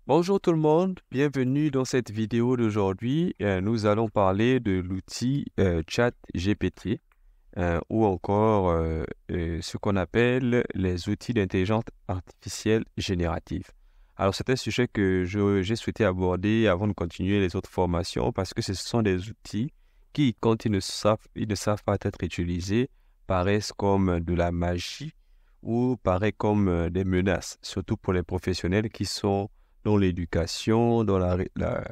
Bonjour tout le monde, bienvenue dans cette vidéo d'aujourd'hui. Nous allons parler de l'outil ChatGPT ou encore ce qu'on appelle les outils d'intelligence artificielle générative. Alors c'est un sujet que j'ai souhaité aborder avant de continuer les autres formations parce que ce sont des outils qui, quand ils ne savent pas être utilisés, paraissent comme de la magie ou paraissent comme des menaces, surtout pour les professionnels qui sont dans l'éducation, dans la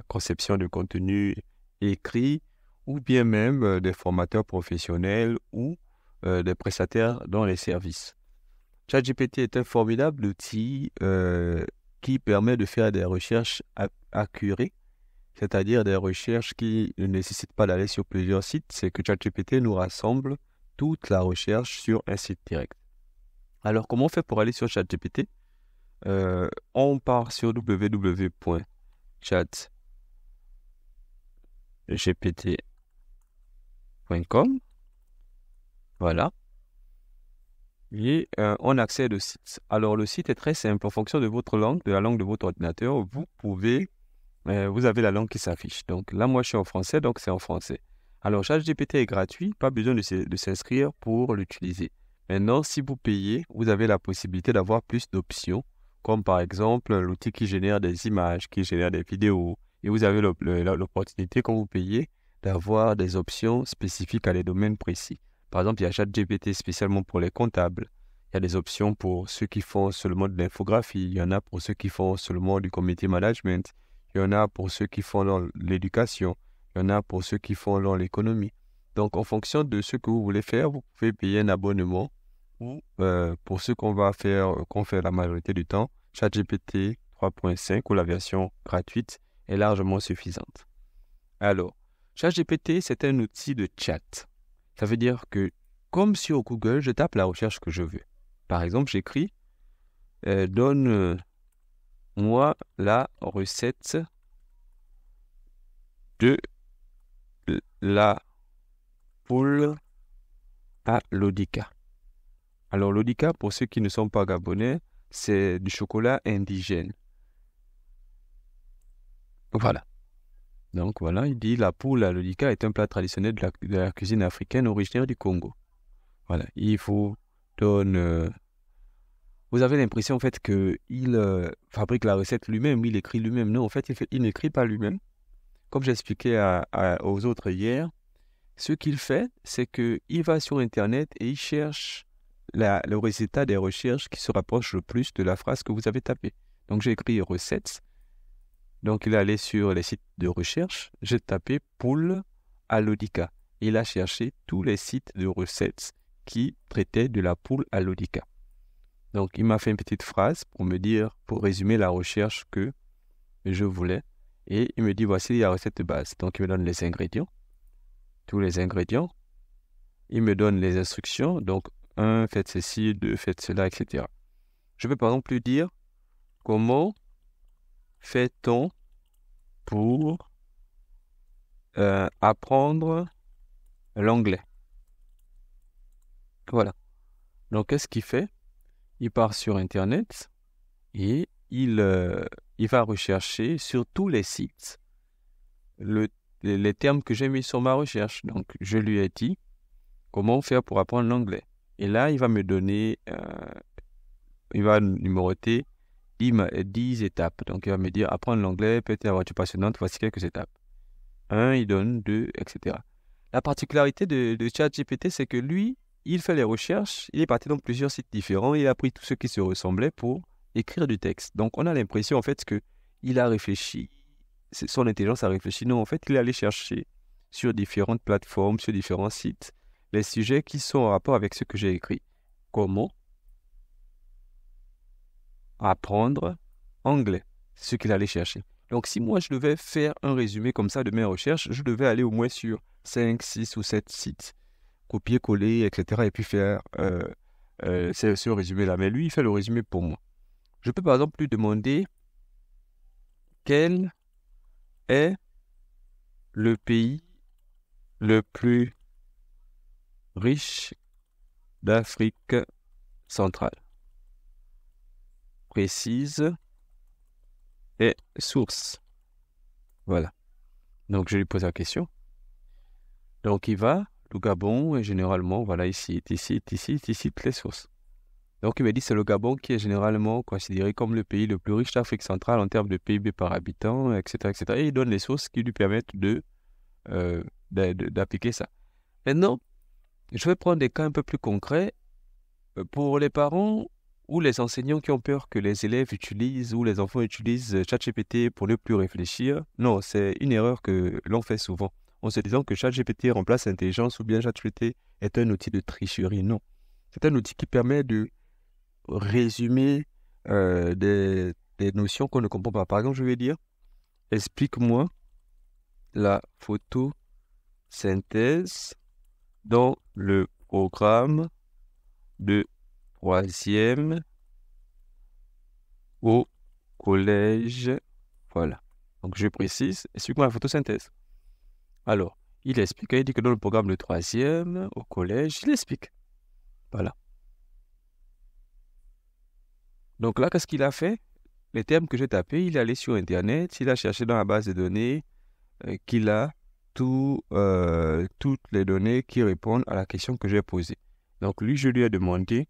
conception de contenu écrit, ou bien même des formateurs professionnels ou des prestataires dans les services. ChatGPT est un formidable outil qui permet de faire des recherches accurées, c'est-à-dire des recherches qui ne nécessitent pas d'aller sur plusieurs sites. C'est que ChatGPT nous rassemble toute la recherche sur un site direct. Alors, comment on fait pour aller sur ChatGPT? On part sur www.chatgpt.com. Voilà. Et on accède au site. Alors, le site est très simple. En fonction de votre langue, de la langue de votre ordinateur, vous avez la langue qui s'affiche. Donc là, moi, je suis en français, donc c'est en français. Alors, ChatGPT est gratuit, pas besoin de s'inscrire pour l'utiliser. Maintenant, si vous payez, vous avez la possibilité d'avoir plus d'options, comme par exemple l'outil qui génère des images, qui génère des vidéos. Et vous avez l'opportunité, quand vous payez, d'avoir des options spécifiques à des domaines précis. Par exemple, il y a ChatGPT spécialement pour les comptables. Il y a des options pour ceux qui font seulement de l'infographie. Il y en a pour ceux qui font seulement du community management. Il y en a pour ceux qui font dans l'éducation. Il y en a pour ceux qui font dans l'économie. Donc, en fonction de ce que vous voulez faire, vous pouvez payer un abonnement ou pour ce qu'on fait la majorité du temps, ChatGPT 3.5 ou la version gratuite est largement suffisante. Alors, ChatGPT, c'est un outil de chat. Ça veut dire que, comme sur Google, je tape la recherche que je veux. Par exemple, j'écris donne-moi la recette de la poule à l'Odica. Alors, l'Odica, pour ceux qui ne sont pas gabonais, c'est du chocolat indigène. Voilà. Donc, voilà, il dit la poule à l'Odica est un plat traditionnel de la cuisine africaine originaire du Congo. Voilà. Il vous donne. Vous avez l'impression, en fait, qu'il fabrique la recette lui-même, il écrit lui-même. Non, en fait, il n'écrit pas lui-même. Comme j'expliquais aux autres hier, ce qu'il fait, c'est qu'il va sur Internet et il cherche le résultat des recherches qui se rapproche le plus de la phrase que vous avez tapée. Donc, j'ai écrit recettes. Donc, il est allé sur les sites de recherche. J'ai tapé poule à l'Odica. Il a cherché tous les sites de recettes qui traitaient de la poule à l'Odica. Donc, il m'a fait une petite phrase pour résumer la recherche que je voulais. Et il me dit, voici la recette de base. Donc, il me donne les ingrédients, tous les ingrédients. Il me donne les instructions. Donc, 1, faites ceci, 2, faites cela, etc. Je peux par exemple lui dire, comment fait-on pour apprendre l'anglais? Voilà. Donc, qu'est-ce qu'il fait? Il part sur Internet et il va rechercher sur tous les sites les termes que j'ai mis sur ma recherche. Donc, je lui ai dit comment faire pour apprendre l'anglais. Et là, il va me donner, il va numéroter 10 étapes. Donc, il va me dire apprendre l'anglais, peut-être la voiture passionnante, voici quelques étapes. 1, il donne 2, etc. La particularité de ChatGPT, c'est que lui, il fait les recherches, il est parti dans plusieurs sites différents, il a pris tout ce qui se ressemblait pour écrire du texte. Donc, on a l'impression, en fait, qu'il a réfléchi, son intelligence a réfléchi. Non, en fait, il est allé chercher sur différentes plateformes, sur différents sites, les sujets qui sont en rapport avec ce que j'ai écrit. Comment apprendre anglais? C'est ce qu'il allait chercher. Donc, si moi, je devais faire un résumé comme ça de mes recherches, je devais aller au moins sur 5, 6 ou 7 sites, copier-coller, etc. et puis faire ce résumé-là. Mais lui, il fait le résumé pour moi. Je peux par exemple lui demander quel est le pays le plus riche d'Afrique centrale. Précise et source. Voilà. Donc, je lui pose la question. Donc, le Gabon, et généralement, voilà, ici, toutes les sources. Donc, il me dit c'est le Gabon qui est généralement considéré comme le pays le plus riche d'Afrique centrale en termes de PIB par habitant, etc., etc. Et il donne les sources qui lui permettent d'appliquer ça. Maintenant, je vais prendre des cas un peu plus concrets pour les parents ou les enseignants qui ont peur que les élèves utilisent ou les enfants utilisent ChatGPT pour ne plus réfléchir. Non, c'est une erreur que l'on fait souvent en se disant que ChatGPT remplace l'intelligence ou bien ChatGPT est un outil de tricherie. Non, c'est un outil qui permet de résumer des notions qu'on ne comprend pas. Par exemple, je vais dire, explique-moi la photosynthèse dans le programme de troisième au collège. Voilà. Donc, je précise, explique-moi la photosynthèse. Alors, il explique, il dit que dans le programme de troisième au collège, il explique. Voilà. Donc là, qu'est-ce qu'il a fait? Les termes que j'ai tapés, il est allé sur Internet, il a cherché dans la base de données qu'il a toutes les données qui répondent à la question que j'ai posée. Donc lui, je lui ai demandé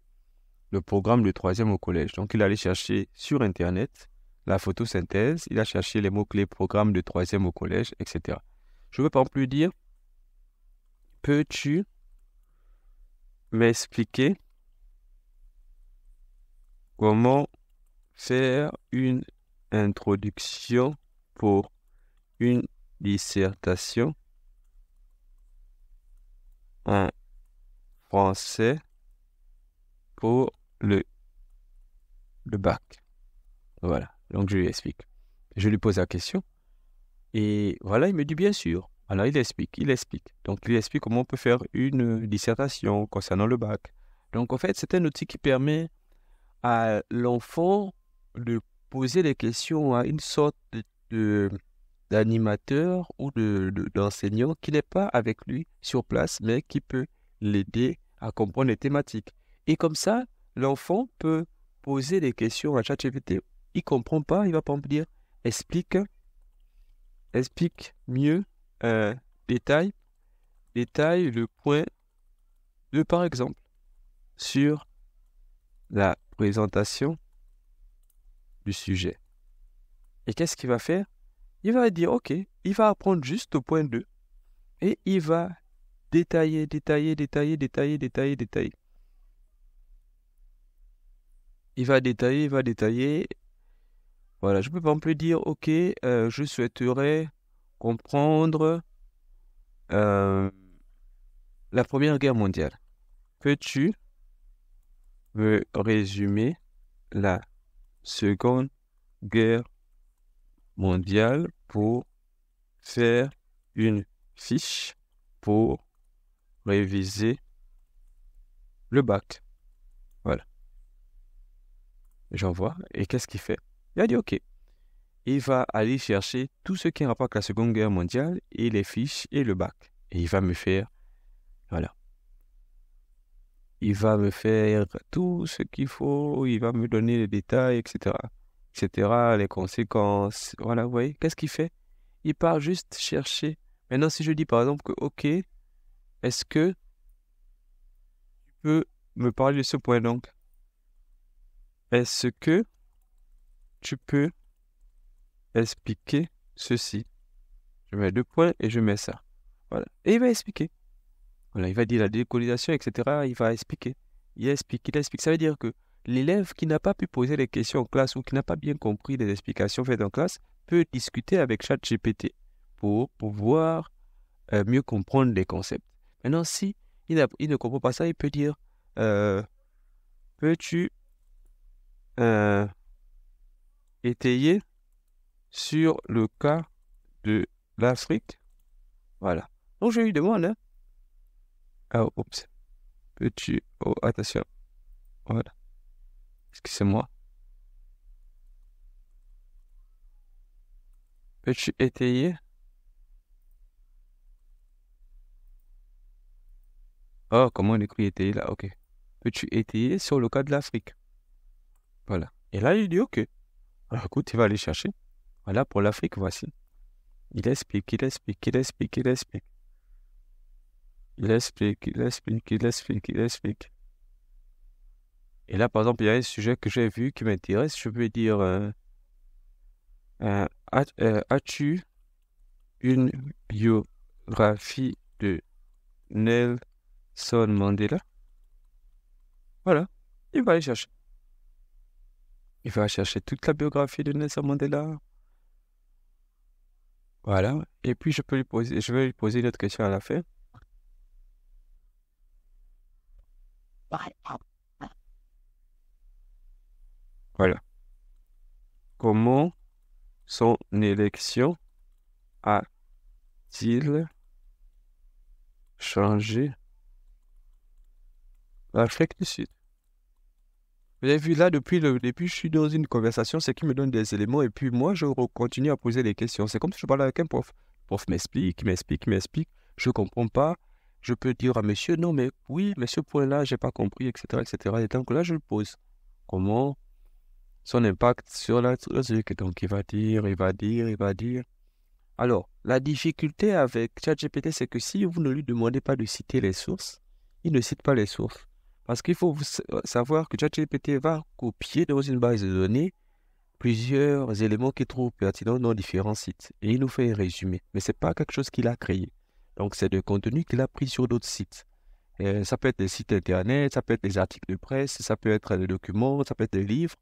le programme de troisième au collège. Donc il est allé chercher sur Internet la photosynthèse, il a cherché les mots-clés programme de troisième au collège, etc. Je ne veux pas plus dire, peux-tu m'expliquer comment faire une introduction pour une dissertation en français pour le bac. Voilà, donc je lui explique. Je lui pose la question et voilà, il me dit bien sûr. Alors il explique. Donc il explique comment on peut faire une dissertation concernant le bac. Donc en fait, c'est un outil qui permet à l'enfant de poser des questions à une sorte d'animateur ou d'enseignant qui n'est pas avec lui sur place, mais qui peut l'aider à comprendre les thématiques. Et comme ça, l'enfant peut poser des questions à ChatGPT. Il ne comprend pas, il va pas me dire, explique mieux, détaille le point 2 par exemple, sur la présentation du sujet. Et qu'est-ce qu'il va faire? Il va dire, OK, il va apprendre juste au point 2 et il va détailler. Il va détailler. Voilà, je peux pas plus dire, OK, je souhaiterais comprendre la Première Guerre mondiale. Peux-tu me résumer la Seconde Guerre mondiale pour faire une fiche pour réviser le bac? Voilà. J'envoie. Et qu'est-ce qu'il fait? Il a dit OK. Il va aller chercher tout ce qui est en rapport avec la Seconde Guerre mondiale et les fiches et le bac. Et il va me faire, voilà. Il va me faire tout ce qu'il faut. Il va me donner les détails, etc. Les conséquences. Voilà, vous voyez. Qu'est-ce qu'il fait? Il part juste chercher. Maintenant, si je dis par exemple que OK, est-ce que tu peux me parler de ce point donc? Est-ce que tu peux expliquer ceci? Je mets 2 points et je mets ça. Voilà. Et il va expliquer. Voilà, il va dire la décolonisation, etc. Il va expliquer. Il explique. Ça veut dire que l'élève qui n'a pas pu poser les questions en classe ou qui n'a pas bien compris les explications faites en classe peut discuter avec ChatGPT pour pouvoir mieux comprendre les concepts. Maintenant, si il ne comprend pas ça, il peut dire peux-tu étayer sur le cas de l'Afrique? Voilà. Donc, je lui demande, hein. Ah, oups. Peux-tu... Oh, attention. Voilà. Excusez-moi. Peux-tu étayer? Oh, comment on écrit étayer là? Ok. Peux-tu étayer sur le cas de l'Afrique? Voilà. Et là, il dit OK. Alors, écoute, il va aller chercher. Voilà pour l'Afrique, voici. Il explique, il explique, il explique, il explique. Il explique, il explique, il explique, il explique. Et là, par exemple, il y a un sujet que j'ai vu qui m'intéresse. Je peux dire, as-tu une biographie de Nelson Mandela? Voilà. Il va aller chercher. Il va chercher toute la biographie de Nelson Mandela. Voilà. Et puis, je vais lui poser une autre question à la fin. Voilà. Comment son élection a-t-il changé l'Afrique du Sud? Vous avez vu là, depuis le début, je suis dans une conversation, c'est qui me donne des éléments et puis moi, je continue à poser des questions. C'est comme si je parlais avec un prof. Le prof m'explique, m'explique, m'explique. Je ne comprends pas. Je peux dire à monsieur, non, mais oui, mais ce point-là, j'ai pas compris, etc., etc. Et donc là, je le pose. Comment son impact sur la truc. Donc, il va dire, il va dire, il va dire. Alors, la difficulté avec ChatGPT, c'est que si vous ne lui demandez pas de citer les sources, il ne cite pas les sources. Parce qu'il faut savoir que ChatGPT va copier dans une base de données plusieurs éléments qu'il trouve pertinents dans différents sites. Et il nous fait un résumé. Mais ce n'est pas quelque chose qu'il a créé. Donc, c'est des contenus qu'il a pris sur d'autres sites. Ça peut être des sites internet, ça peut être des articles de presse, ça peut être des documents, ça peut être des livres.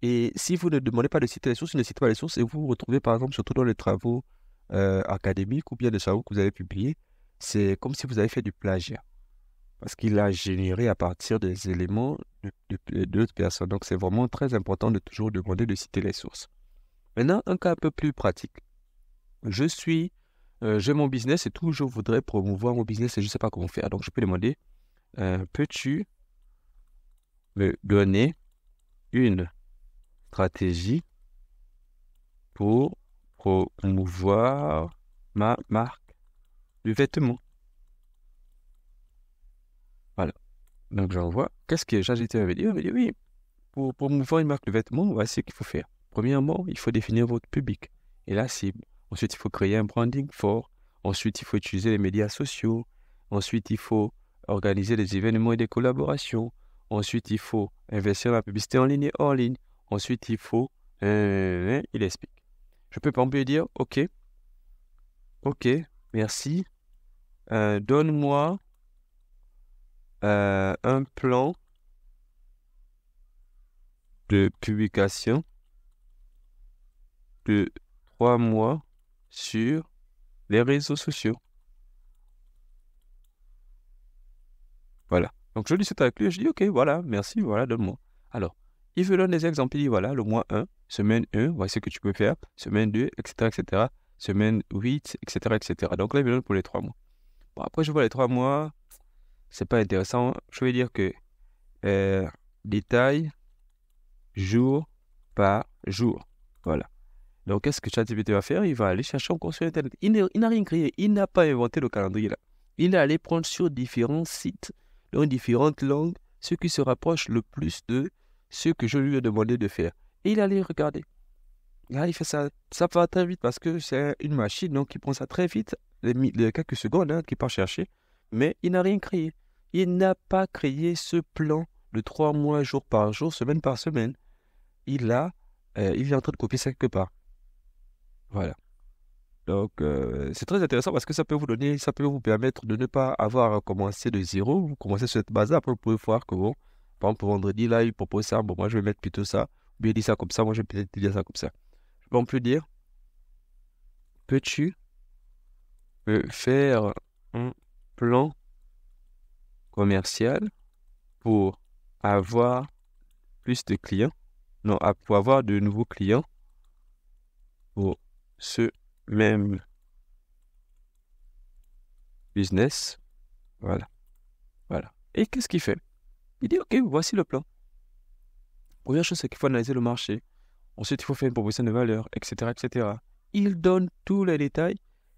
Et si vous ne demandez pas de citer les sources, il ne cite pas les sources et vous vous retrouvez par exemple surtout dans les travaux académiques ou bien des travaux que vous avez publiés, c'est comme si vous avez fait du plagiat. Parce qu'il a généré à partir des éléments d'autres personnes. Donc c'est vraiment très important de toujours demander de citer les sources. Maintenant, un cas un peu plus pratique. J'ai mon business et tout, je voudrais promouvoir mon business et je ne sais pas comment faire. Donc je peux demander, peux-tu me donner une stratégie pour promouvoir ma marque de vêtements? Voilà. Donc j'envoie. Qu'est-ce que ChatGPT avait dit? Il avait dit oui, pour promouvoir une marque de vêtements, voici ce qu'il faut faire. Premièrement, il faut définir votre public et la cible. Ensuite, il faut créer un branding fort. Ensuite, il faut utiliser les médias sociaux. Ensuite, il faut organiser des événements et des collaborations. Ensuite, il faut investir dans la publicité en ligne et hors ligne. Ensuite, il faut... il explique. Je peux par exemple lui dire, ok, merci. Donne-moi un plan de publication de 3 mois sur les réseaux sociaux. Voilà. Donc, je discute avec lui, je dis, ok, voilà, merci, voilà, donne-moi. Alors, il me donne des exemples, il dit, voilà, le mois 1, semaine 1, voici ce que tu peux faire, semaine 2, etc., etc., semaine 8, etc., etc. Donc là, il me donne pour les 3 mois. Bon, après, je vois les 3 mois, c'est pas intéressant. Je vais dire que détail, jour par jour. Voilà. Donc, qu'est-ce que ChatGPT va faire? Il va aller chercher encore sur Internet. Il n'a rien créé. Il n'a pas inventé le calendrier là. Il est allé prendre sur différents sites, dans différentes langues, ce qui se rapproche le plus de ce que je lui ai demandé de faire. Et il allait regarder. Là, il fait ça. Ça va très vite parce que c'est une machine, donc il prend ça très vite, les quelques secondes qu'il part chercher. Mais il n'a rien créé. Il n'a pas créé ce plan de 3 mois, jour par jour, semaine par semaine. Il est en train de copier ça quelque part. Voilà. Donc, c'est très intéressant parce que ça peut vous permettre de ne pas avoir à commencer de zéro. Vous commencez sur cette base-là. Après, vous pouvez voir que, bon, par exemple, pour vendredi, là, il propose ça. Bon, moi, je vais mettre plutôt ça. Ou bien il dit ça comme ça. Moi, je vais peut-être dire ça comme ça. On peut dire, peux-tu me faire un plan commercial pour avoir plus de clients? Non, pour avoir de nouveaux clients pour ce même business. Voilà. Voilà. Et qu'est-ce qu'il fait? Il dit, OK, voici le plan. Première chose, c'est qu'il faut analyser le marché. Ensuite, il faut faire une proposition de valeur, etc., etc. Il donne tous les détails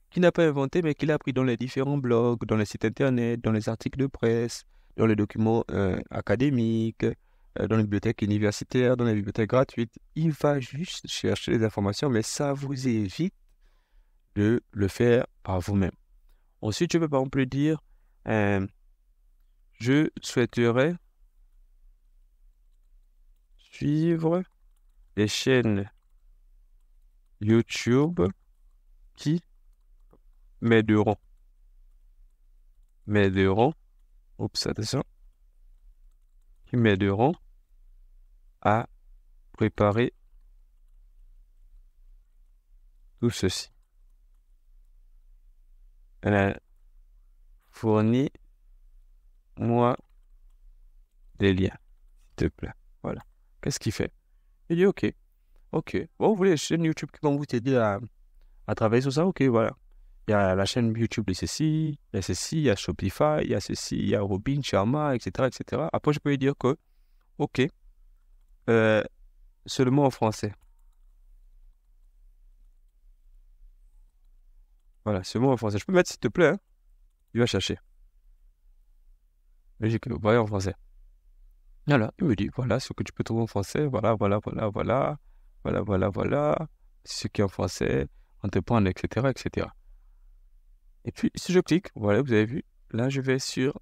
qu'il n'a pas inventés, mais qu'il a pris dans les différents blogs, dans les sites internet, dans les articles de presse, dans les documents académiques, dans les bibliothèques universitaires, dans les bibliothèques gratuites. Il va juste chercher les informations, mais ça vous évite de le faire par vous-même. Ensuite, je peux par exemple dire, je souhaiterais suivre des chaînes YouTube qui m'aideront, attention, qui m'aideront à préparer tout ceci. Fournis-moi des liens, s'il te plaît. Voilà. Qu'est-ce qu'il fait? Il dit OK. Bon, vous voulez une chaîne YouTube qui va vous aider à travailler sur ça? OK, voilà. Il y a la chaîne YouTube de ceci, il y a ceci, il y a Shopify, il y a ceci, il y a Robin, Sharma, etc., etc. Après, je peux lui dire que, OK, seulement en français. Voilà, seulement en français. Je peux mettre s'il te plaît, hein? Il va chercher. Je dis que, voyez en français. Voilà, il me dit, voilà ce que tu peux trouver en français, voilà, ce qui est en français, entreprendre, etc., etc. Et puis, si je clique, voilà, vous avez vu, là, je vais sur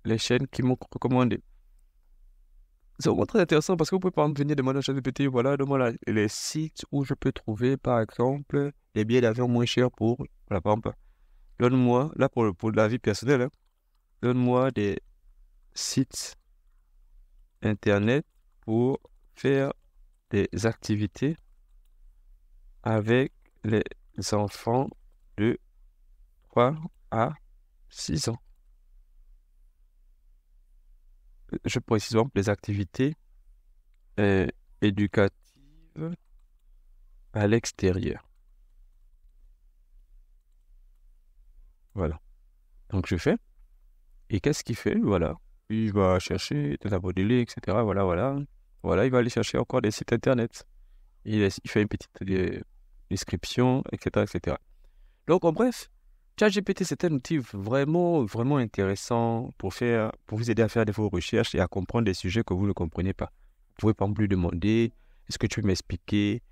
les chaînes qui m'ont recommandé. C'est vraiment très intéressant parce que vous pouvez par exemple venir demander à ChatGPT, voilà, donne-moi les sites où je peux trouver, par exemple, les billets d'avion moins chers pour, voilà, par exemple, donne-moi, là, pour la vie personnelle, hein, donne-moi des sites Internet pour faire des activités avec les enfants de 3 à 6 ans. Je précise donc des activités éducatives à l'extérieur. Voilà. Donc je fais. Et qu'est-ce qu'il fait? Voilà. Il va chercher des abonnés, etc. Voilà, il va aller chercher encore des sites internet. Il fait une petite description, etc., etc. Donc, en bref, ChatGPT, c'est un outil vraiment, vraiment intéressant pour vous aider à faire vos recherches et à comprendre des sujets que vous ne comprenez pas. Vous pouvez par exemple lui demander, est-ce que tu peux m'expliquer,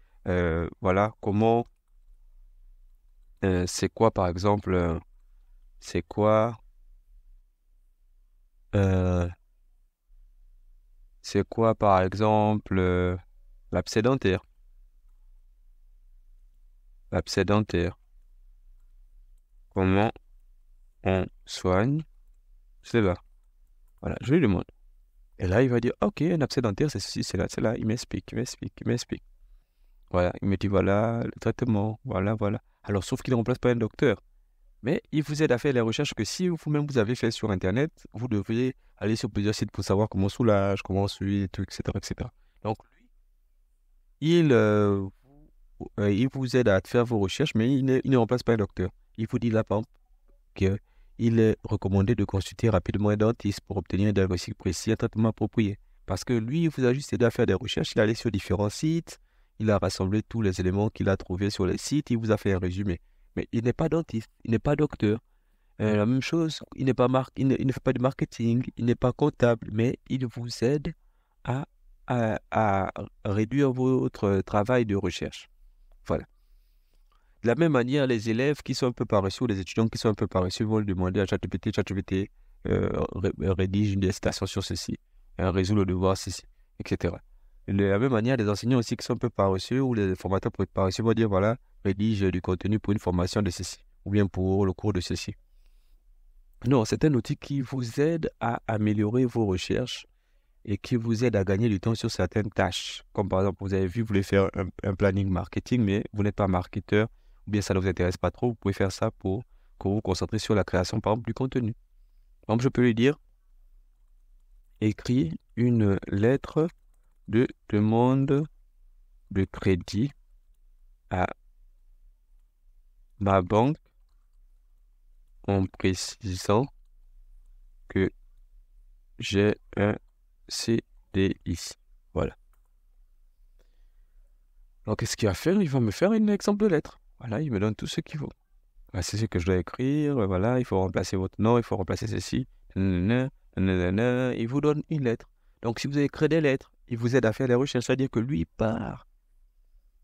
voilà, comment, c'est quoi par exemple, c'est quoi, euh, c'est quoi par exemple, l'abcès dentaire. L'abcès dentaire. Comment on soigne cela? Voilà, je lui demande. Et là, il va dire, OK, un abcès dentaire, c'est ceci, c'est là, c'est là. Il m'explique. Voilà, il me dit, voilà, le traitement, voilà. Alors, sauf qu'il ne remplace pas un docteur. Mais il vous aide à faire les recherches que si vous-même vous avez fait sur Internet, vous devriez aller sur plusieurs sites pour savoir comment on soulage, comment on suit, tout, etc., etc. Donc, lui, il vous aide à faire vos recherches, mais il ne remplace pas un docteur. Il vous dit là, par exemple, qu'il est recommandé de consulter rapidement un dentiste pour obtenir un diagnostic précis et un traitement approprié. Parce que lui, il vous a juste aidé à faire des recherches, il est allé sur différents sites, il a rassemblé tous les éléments qu'il a trouvés sur les sites, il vous a fait un résumé. Mais il n'est pas dentiste, il n'est pas docteur. La même chose, il ne fait pas de marketing, il n'est pas comptable, mais il vous aide à, à réduire votre travail de recherche. Voilà. De la même manière, les élèves qui sont un peu paresseux, les étudiants qui sont un peu paresseux vont demander à ChatGPT, rédige une dissertation sur ceci, résout le devoir ceci, etc. Et de la même manière, les enseignants aussi qui sont un peu paresseux ou les formateurs paresseux vont dire, voilà, rédige du contenu pour une formation de ceci, ou bien pour le cours de ceci. Non, c'est un outil qui vous aide à améliorer vos recherches et qui vous aide à gagner du temps sur certaines tâches. Comme par exemple, vous avez vu, vous voulez faire un planning marketing, mais vous n'êtes pas marketeur, ou bien ça ne vous intéresse pas trop, vous pouvez faire ça pour que vous vous concentrez sur la création, par exemple, du contenu. Par exemple, je peux lui dire, écris une lettre de demande de crédit à ma banque en précisant que j'ai un CDI. Voilà. Donc, qu'est-ce qu'il va faire? Il va me faire un exemple de lettre. Voilà, il me donne tout ce qu'il faut. Voilà, c'est ce que je dois écrire. Voilà, il faut remplacer votre nom, il faut remplacer ceci. Il vous donne une lettre. Donc, si vous avez créé des lettres, il vous aide à faire des recherches, c'est-à-dire que lui, il part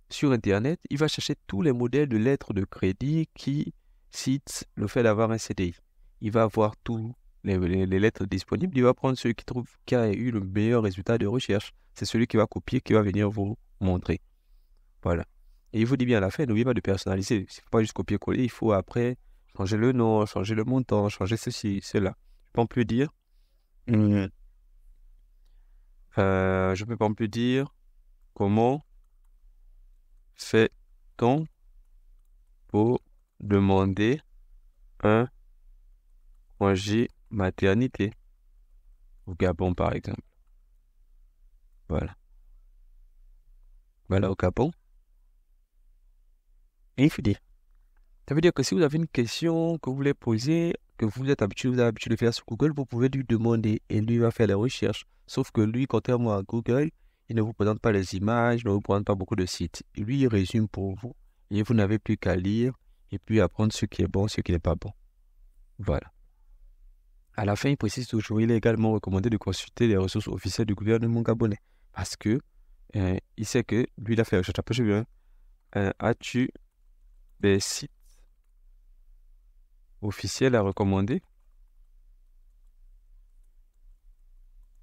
sur Internet, il va chercher tous les modèles de lettres de crédit qui citent le fait d'avoir un CDI. Il va voir tous les lettres disponibles, il va prendre celui qui trouve qui a eu le meilleur résultat de recherche. C'est celui qui va copier, qui va venir vous montrer. Voilà. Et il vous dit bien à la fin, n'oubliez pas de personnaliser. Il ne faut pas juste copier-coller, il faut après changer le nom, changer le montant, changer ceci, cela. Je peux plus dire. Je peux pas plus dire comment fait-on pour demander un congé maternité au Gabon, par exemple. Voilà. Voilà, au Gabon. Et il faut dire. Ça veut dire que si vous avez une question que vous voulez poser, que vous avez l'habitude de faire sur Google, vous pouvez lui demander et lui va faire les recherches. Sauf que lui, contrairement à Google, il ne vous présente pas les images, il ne vous présente pas beaucoup de sites. Lui, il résume pour vous et vous n'avez plus qu'à lire et puis apprendre ce qui est bon, ce qui n'est pas bon. Voilà. À la fin, il précise toujours, il est également recommandé de consulter les ressources officielles du gouvernement gabonais parce que il sait que lui, il a fait la recherche. Après, je viens. As-tu des sites officiels à recommander?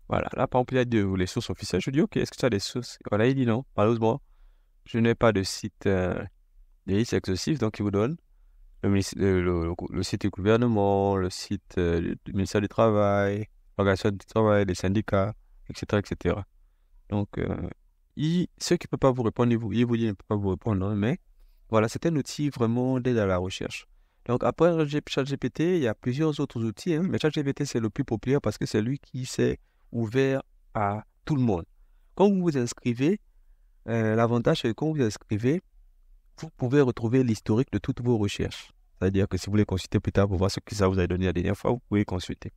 Voilà, là, par exemple, il y a les sources officielles. Je dis, OK, est-ce que tu as des sources? Voilà, il dit non. Malheureusement, je n'ai pas de site exhaustif, donc il vous donne le site du gouvernement, le site du ministère du Travail, l'organisation du travail, les syndicats, etc., etc. Donc, ceux qui ne peuvent pas vous répondre, il vous dit qu'il ne peut pas vous répondre, non, mais voilà, c'est un outil vraiment d'aide à la recherche. Donc, après ChatGPT, il y a plusieurs autres outils, hein, mais ChatGPT, c'est le plus populaire parce que c'est lui qui s'est ouvert à tout le monde. Quand vous vous inscrivez, l'avantage, c'est que quand vous vous inscrivez, vous pouvez retrouver l'historique de toutes vos recherches. C'est-à-dire que si vous voulez consulter plus tard pour voir ce que ça vous a donné la dernière fois, vous pouvez consulter.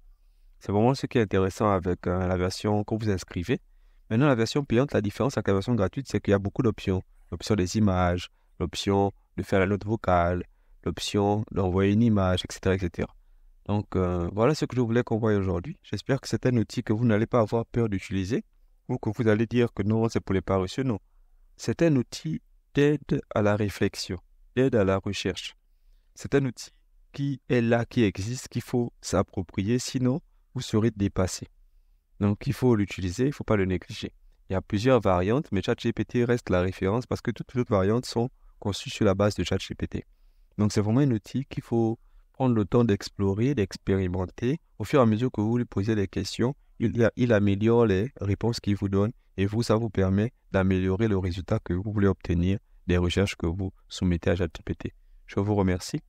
C'est vraiment ce qui est intéressant avec la version quand vous inscrivez. Maintenant, la version payante, la différence avec la version gratuite, c'est qu'il y a beaucoup d'options. L'option des images, l'option de faire la note vocale, l'option d'envoyer une image, etc., etc. Donc, voilà ce que je voulais qu'on voie aujourd'hui. J'espère que c'est un outil que vous n'allez pas avoir peur d'utiliser ou que vous allez dire que non, c'est pour les paresseux. Non. C'est un outil d'aide à la réflexion, d'aide à la recherche. C'est un outil qui est là, qui existe, qu'il faut s'approprier, sinon vous serez dépassé. Donc il faut l'utiliser, il ne faut pas le négliger. Il y a plusieurs variantes, mais ChatGPT reste la référence parce que toutes les autres variantes sont conçues sur la base de ChatGPT. Donc c'est vraiment un outil qu'il faut prendre le temps d'explorer, d'expérimenter. Au fur et à mesure que vous lui posez des questions, il améliore les réponses qu'il vous donne et vous, ça vous permet d'améliorer le résultat que vous voulez obtenir des recherches que vous soumettez à ChatGPT. Je vous remercie.